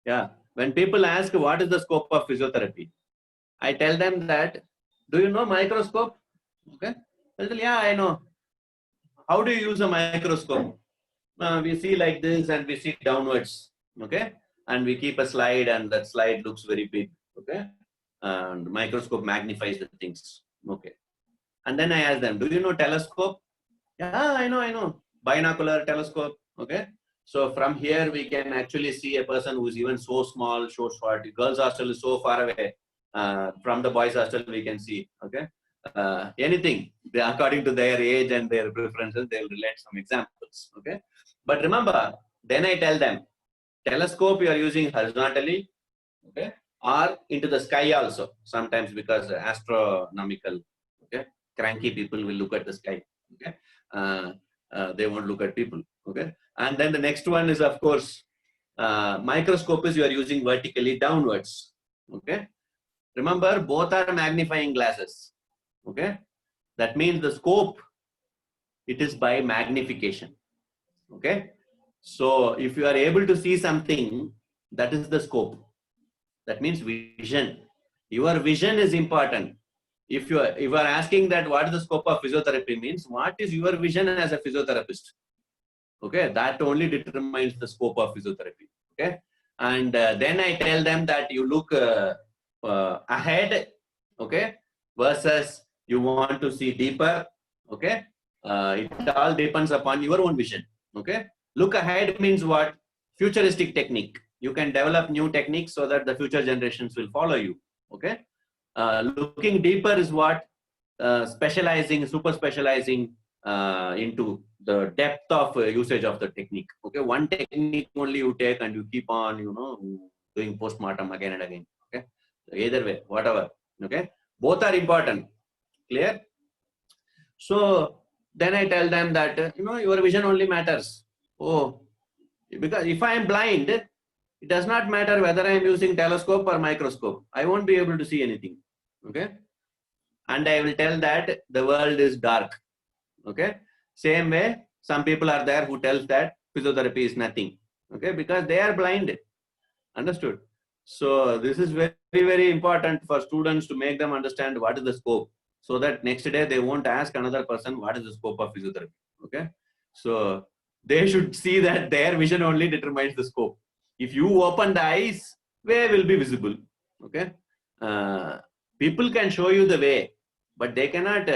Yeah. When people ask what is the scope of physiotherapy, I tell them that, do you know microscope? Okay. They'll tell, yeah, I know. How do you use a microscope? We see like this and we see downwards. Okay. And we keep a slide and that slide looks very big. Okay. And microscope magnifies the things. Okay. And then I ask them, do you know telescope? Yeah, I know. Binocular telescope. Okay. So from here we can actually see a person who is even so small, so short. Girls hostel is so far away. From the boys hostel we can see. Okay. Anything according to their age and their preferences, they'll relate some examples. Okay. But remember, then I tell them, telescope you are using horizontally, okay, or into the sky also. Sometimes because astronomical, okay, cranky people will look at the sky. Okay. They won't look at people. Okay. And then the next one is, of course, microscope is you are using vertically downwards. Okay. Remember, both are magnifying glasses. Okay. That means the scope, it is by magnification. Okay. So if you are able to see something, that is the scope. That means vision. Your vision is important. If you are asking that what is the scope of physiotherapy means, what is your vision as a physiotherapist? Okay, that only determines the scope of physiotherapy. Okay, and then I tell them that you look ahead, okay, versus you want to see deeper. Okay, it all depends upon your own vision. Okay, look ahead means what? Futuristic technique. You can develop new techniques so that the future generations will follow you. Okay, looking deeper is what? Specializing, super specializing into the depth of usage of the technique. Okay, one technique only you take and you keep on, doing postmortem again and again. Okay, either way, whatever. Okay, both are important. Clear? So then I tell them that your vision only matters. Oh, because if I am blind, it does not matter whether I am using telescope or microscope. I won't be able to see anything. Okay, and I will tell that the world is dark. Okay, same way some people are there who tells that physiotherapy is nothing. Okay, because they are blind. Understood? So this is very, very important for students to make them understand what is the scope, so that next day they won't ask another person what is the scope of physiotherapy. Okay, so they should see that their vision only determines the scope. If you open the eyes, way will be visible. Okay, people can show you the way, but they cannot,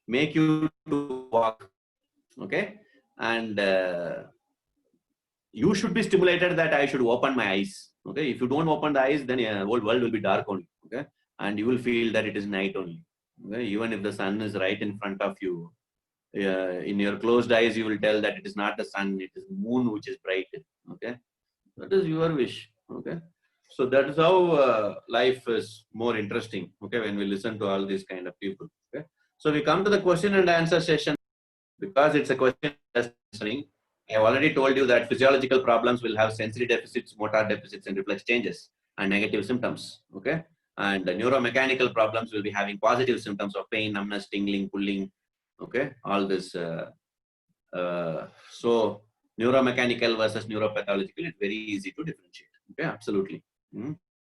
make you to walk. Okay, and you should be stimulated that I should open my eyes. Okay, if you don't open the eyes, then whole world will be dark only. Okay, and you will feel that it is night only. Okay, even if the sun is right in front of you, in your closed eyes, you will tell that it is not the sun, it is moon which is bright. Okay, that is your wish. Okay, so that is how life is more interesting. Okay, when we listen to all these kind of people. Okay, so we come to the question and answer session. Because it's a question answering, I have already told you that physiological problems will have sensory deficits, motor deficits, and reflex changes and negative symptoms. Okay, and the neuromechanical problems will be having positive symptoms of pain, numbness, tingling, pulling. Okay, all this. So neuromechanical versus neuropathological, it's very easy to differentiate. Okay, absolutely.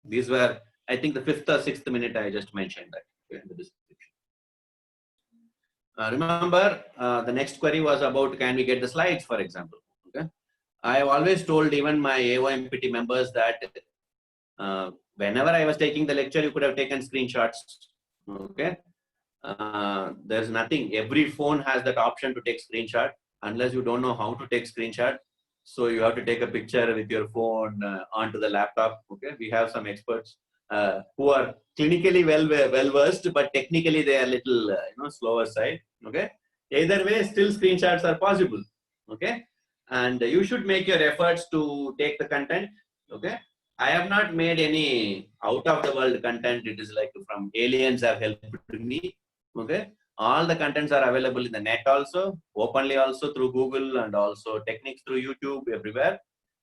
These were, I think, the 5th or 6th minute I just mentioned that. Okay, in the description. Remember, the next query was about can we get the slides, for example. Okay, I have always told even my AOMPT members that whenever I was taking the lecture, you could have taken screenshots. Okay, there's nothing. Every phone has that option to take screenshot, unless you don't know how to take screenshot. So you have to take a picture with your phone onto the laptop. Okay, we have some experts who are clinically well versed, but technically they are little slower side. Okay, either way, still screenshots are possible. Okay, and you should make your efforts to take the content. Okay, I have not made any out of the world content. It is like from aliens have helped me. Okay, all the contents are available in the net also, openly also through Google, and also techniques through YouTube, everywhere.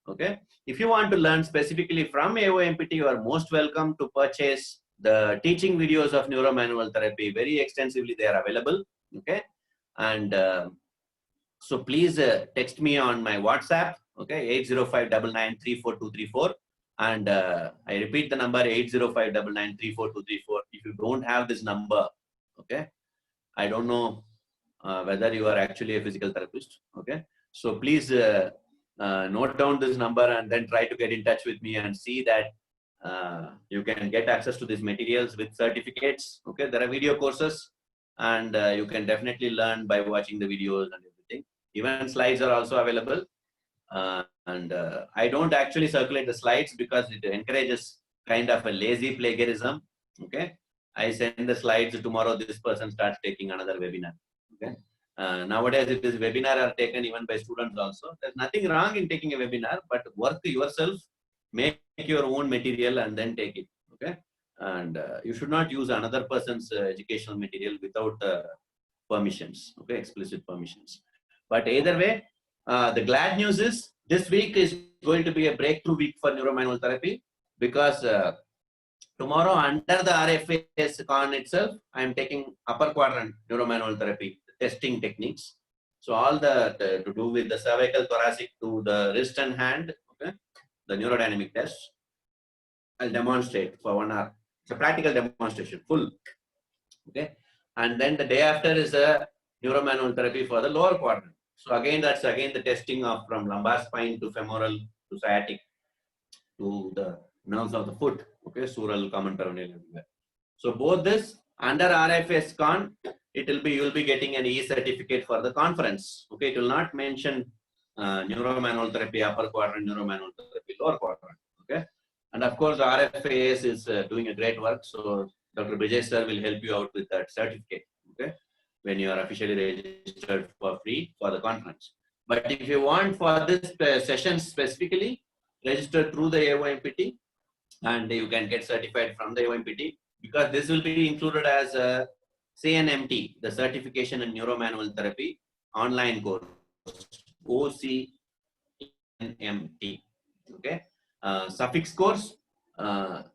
Okay, if you want to learn specifically from AOMPT, you are most welcome to purchase the teaching videos of neuromanual therapy. Very extensively they are available. Okay, and so please text me on my WhatsApp Okay, 80599342234. And I repeat the number 80599342234. If you don't have this number, okay, I don't know whether you are actually a physical therapist. Okay, so please note down this number and then try to get in touch with me and see that you can get access to these materials with certificates. Okay, there are video courses, and you can definitely learn by watching the videos and everything. Even slides are also available. And I don't actually circulate the slides because it encourages kind of a lazy plagiarism. Okay, I send the slides tomorrow. This person starts taking another webinar. Okay, nowadays it is webinar are taken even by students also. There's nothing wrong in taking a webinar, but work yourself, make your own material and then take it. Okay, and you should not use another person's educational material without permissions. Okay, explicit permissions. But either way, the glad news is this week is going to be a breakthrough week for neuromanual therapy, because tomorrow under the RFAS con itself, I am taking upper quadrant neuromanual therapy testing techniques. So all the to do with the cervical, thoracic to the wrist and hand, okay, the neurodynamic test, I'll demonstrate for 1 hour. It's a practical demonstration, full. Okay, and then the day after is a neuromanual therapy for the lower quadrant. So again, that's again the testing of from lumbar spine to femoral to sciatic to the nerves of the foot. Okay, sural, common peroneal, everywhere. So both this under RFS con, it will be, you will be getting an E certificate for the conference. Okay, it will not mention neuromanual therapy upper quadrant, neuromanual therapy lower quadrant. Okay, and of course RFAS is doing a great work. So Dr. Vijay sir will help you out with that certificate. Okay, when you are officially registered for free for the conference. But if you want for this session specifically, register through the AOMPT and you can get certified from the AOMPT, because this will be included as a CNMT, the Certification in Neuromanual Therapy online course, OCNMT. Okay, suffix course.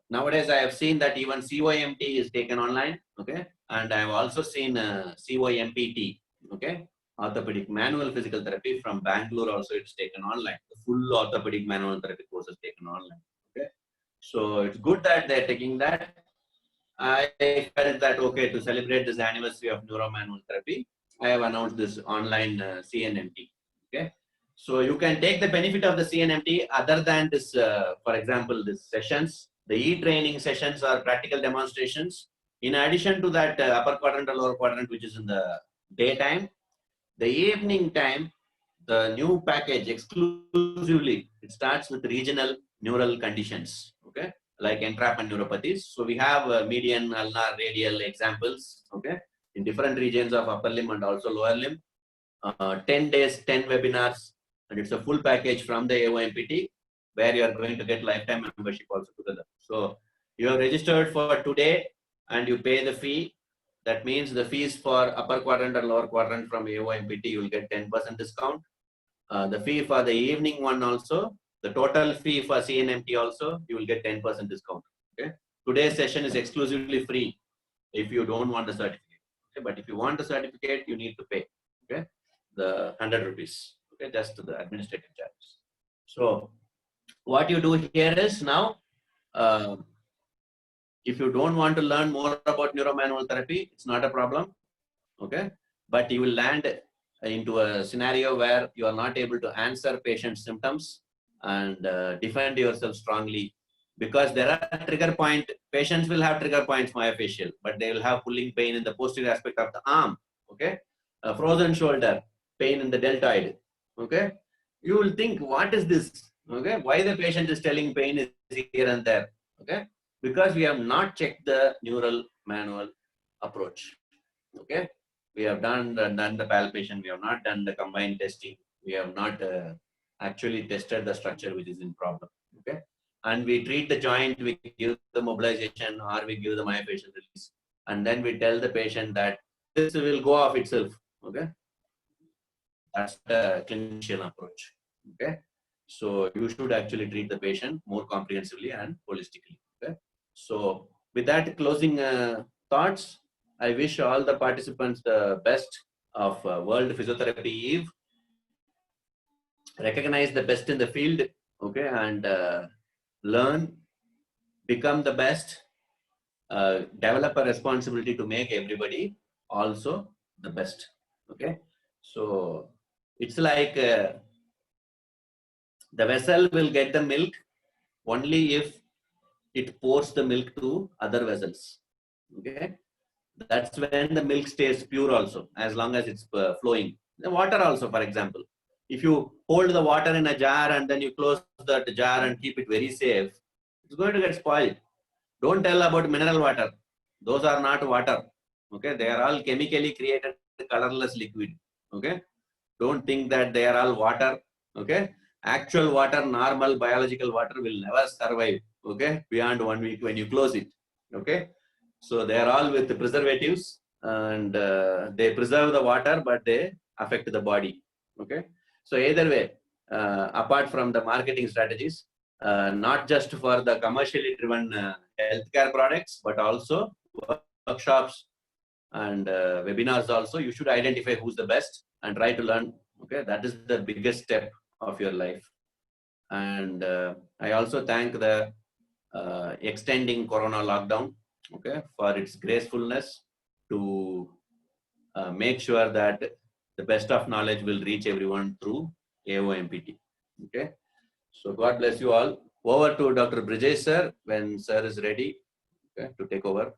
Nowadays, I have seen that even COMT is taken online. Okay, and I have also seen COMPT. Okay, orthopedic manual physical therapy from Bangalore. Also, it's taken online. The full orthopedic manual therapy course is taken online. Okay, so it's good that they're taking that. I felt that okay, to celebrate this anniversary of neuromanual therapy, I have announced this online CNMT. Okay, so you can take the benefit of the CNMT other than this, for example, this sessions, the e-training sessions or practical demonstrations. In addition to that upper quadrant or lower quadrant, which is in the daytime, the evening time, the new package exclusively, it starts with regional neural conditions. Okay, like entrapment neuropathies. So we have median, ulnar, radial examples, okay, in different regions of upper limb and also lower limb. 10 days, 10 webinars, and it's a full package from the AOMPT, where you are going to get lifetime membership also together. So you have registered for today and you pay the fee. That means the fees for upper quadrant or lower quadrant from AOMPT, you will get 10% discount. The fee for the evening one also, the total fee for CNMT also, you will get 10% discount. Okay, today's session is exclusively free if you don't want the certificate. Okay, but if you want the certificate, you need to pay. Okay, the 100 rupees. Okay, just the administrative charges. So what you do here is now, if you don't want to learn more about neuromanual therapy, it's not a problem. Okay, but you will land into a scenario where you are not able to answer patient symptoms and defend yourself strongly, because there are trigger point. Patients will have trigger points myofascial, but they will have pulling pain in the posterior aspect of the arm. Okay, a frozen shoulder, pain in the deltoid. Okay, you will think, what is this? Okay, why the patient is telling pain is here and there? Okay, because we have not checked the neural manual approach. Okay, we have done the palpation, we have not done the combined testing, we have not actually tested the structure which is in problem. Okay, and we treat the joint, we give the mobilization or we give the myofascial release, and then we tell the patient that this will go off itself. Okay, that's the clinician approach. Okay, so you should actually treat the patient more comprehensively and holistically. Okay, so with that closing thoughts, I wish all the participants the best of World Physiotherapy Eve. recognize the best in the field, okay, and learn, become the best, develop a responsibility to make everybody also the best. Okay, so it's like the vessel will get the milk only if it pours the milk to other vessels. Okay, that's when the milk stays pure also, as long as it's flowing. The water also, for example, if you hold the water in a jar and then you close that jar and keep it very safe, it's going to get spoiled. Don't tell about mineral water. Those are not water. Okay, they are all chemically created colorless liquid. Okay, don't think that they are all water. Okay, actual water, normal biological water will never survive. Okay, beyond 1 week when you close it. Okay, so they are all with the preservatives, and they preserve the water, but they affect the body. Okay, so either way, apart from the marketing strategies, not just for the commercially driven healthcare products, but also workshops and webinars also, you should identify who's the best and try to learn. Okay, that is the biggest step of your life. And I also thank the extending corona lockdown, okay, for its gracefulness to make sure that the best of knowledge will reach everyone through AOMPT. Okay, so God bless you all. Over to Dr. Brijesh sir when sir is ready, okay, to take over.